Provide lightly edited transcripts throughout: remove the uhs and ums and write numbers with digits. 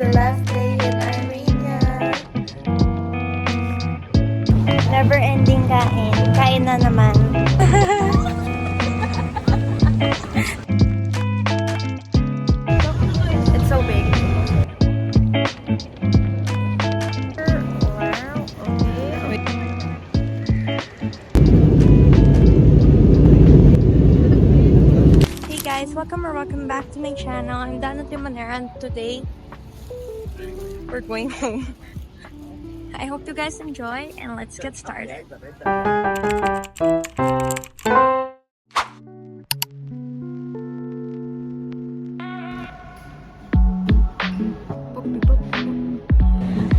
the last day in Armenia. Never ending kain. Kain na naman. It's so big. Wow, okay. Hey guys, welcome back to my channel. I'm Dana Timonera and today we're going home. I hope you guys enjoy and let's get started.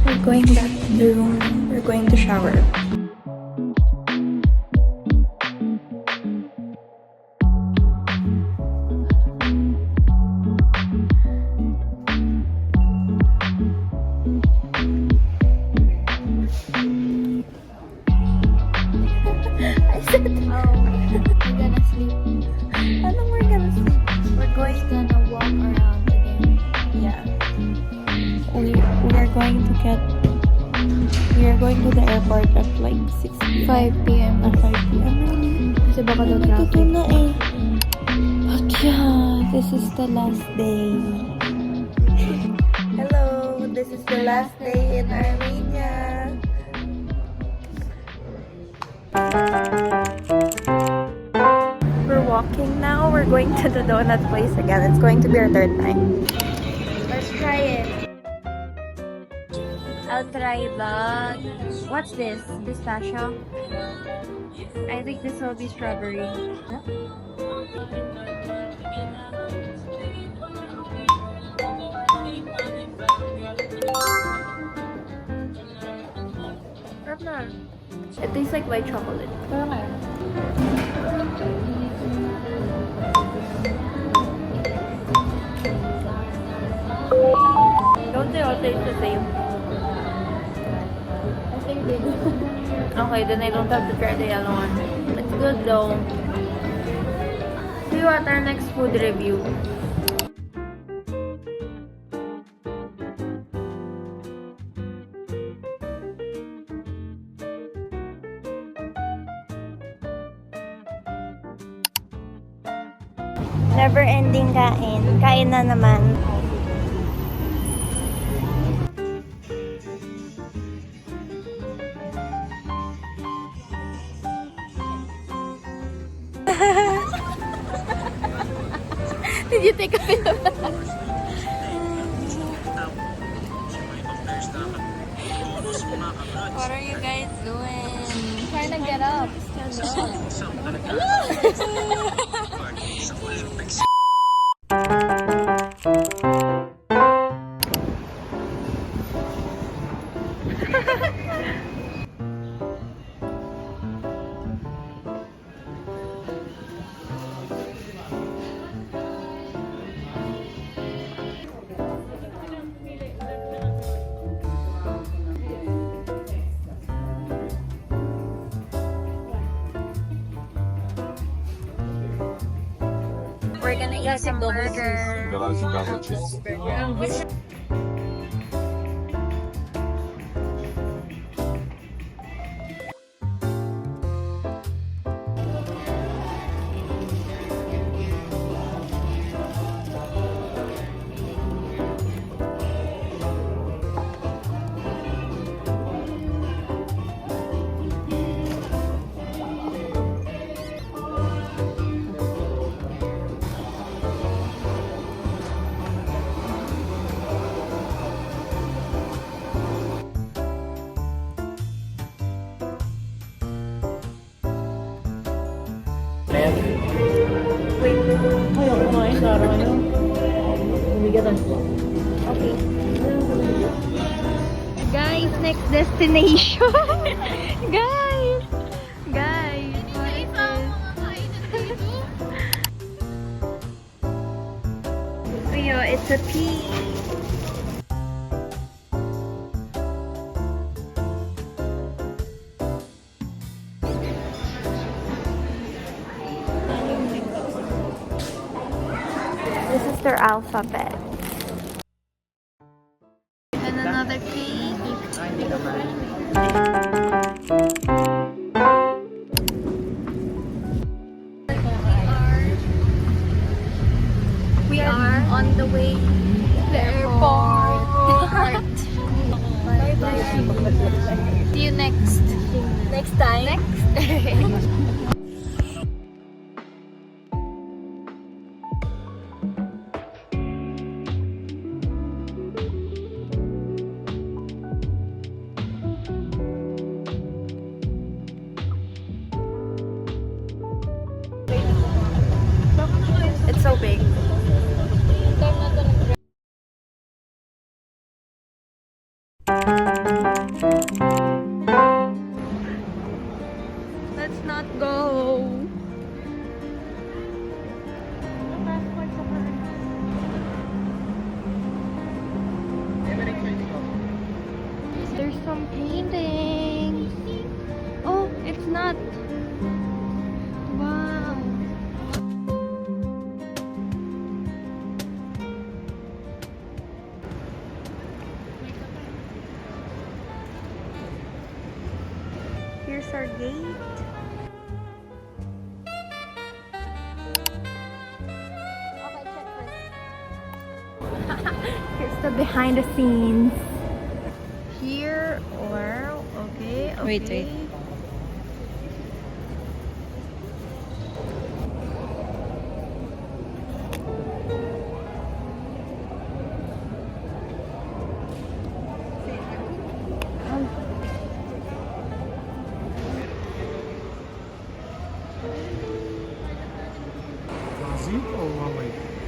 We're going back to the room. We're going to shower. I said, we're gonna sleep. Anong we're gonna sleep? We're gonna walk around again. Yeah. We are going to the airport at like 6 p.m. 5 p.m. At 5 p.m. Kasi baka daw Ito traffic. na eh. But yeah, this is the last day. Hello, this is the last day in Armenia. We're walking now. We're going to the donut place again. It's going to be our third time. Let's try it. I'll try the... What's this? Pistachio? I think this will be strawberry. Huh? It tastes like white chocolate. Don't they all taste the same? I think they do. Okay, then I don't have to try the yellow one. It's good though. See you at our next food review. Never ending kain. Kain na naman. Did you take a photo? What are you guys doing? Trying to get up. We're gonna eat some burger. Wait. Ayaw kumain sa araw nyo. Bumigatan. Okay. Guys, next destination. Guys. Guys. What is this? Kuya, it's a pea. This is their alphabet. And another cake. Hindi naman. We are on the way to the airport. Bye bye. See you next. Next time. Next. It's so big. Let's not go. There's some paintings. Oh, it's not. Wow. Here's our gate. Okay, check first. Here's the behind the scenes. Here or okay. Wait.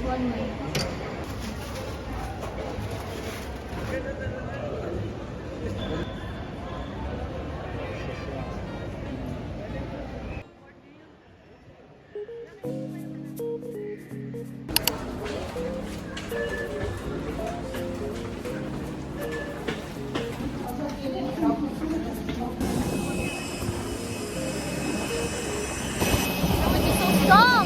One way. Stop!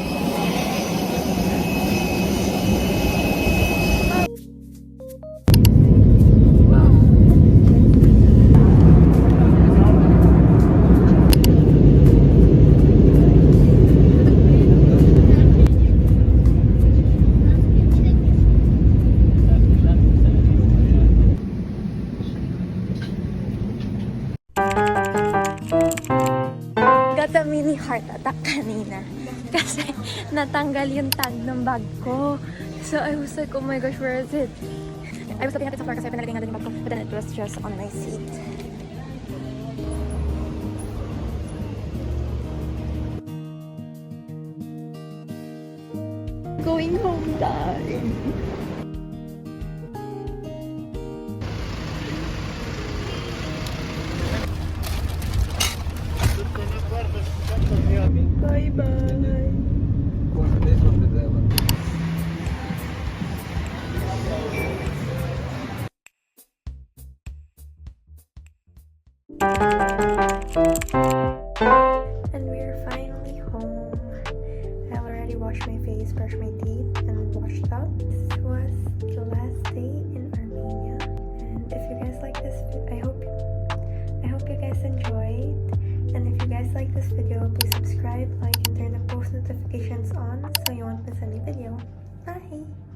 Got a mini heart attack kanina kasi natanggal yung tag ng bag ko. So I was like, oh my gosh, where is it? I was looking at it sa floor kasi pinalagay nga doon yung bag ko, but then it was just on my seat. Going home, guys. Bye-bye. And we're finally home. I already washed my face, brushed my teeth, and washed up. This was the last day in Armenia. And if you guys like this, I hope you guys enjoyed. And if you guys like this video, please subscribe, like, and turn the post notifications on so you won't miss any video. Bye!